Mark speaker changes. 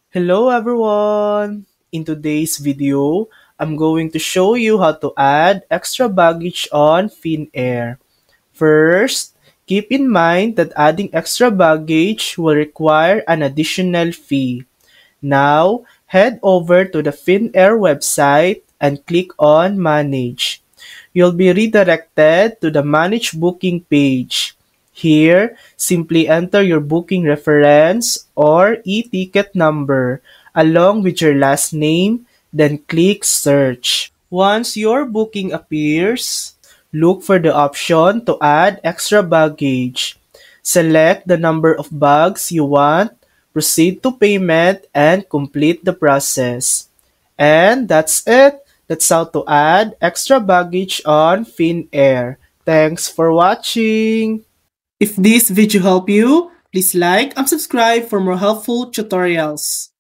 Speaker 1: Hello everyone! In today's video, I'm going to show you how to add extra baggage on Finnair. First, keep in mind that adding extra baggage will require an additional fee. Now, head over to the Finnair website and click on Manage. You'll be redirected to the Manage Booking page. Here, simply enter your booking reference or e-ticket number along with your last name, then click Search. Once your booking appears, look for the option to add extra baggage. Select the number of bags you want, proceed to payment, and complete the process. And that's it. That's how to add extra baggage on Finnair. Thanks for watching. If this video helped you, please like and subscribe for more helpful tutorials.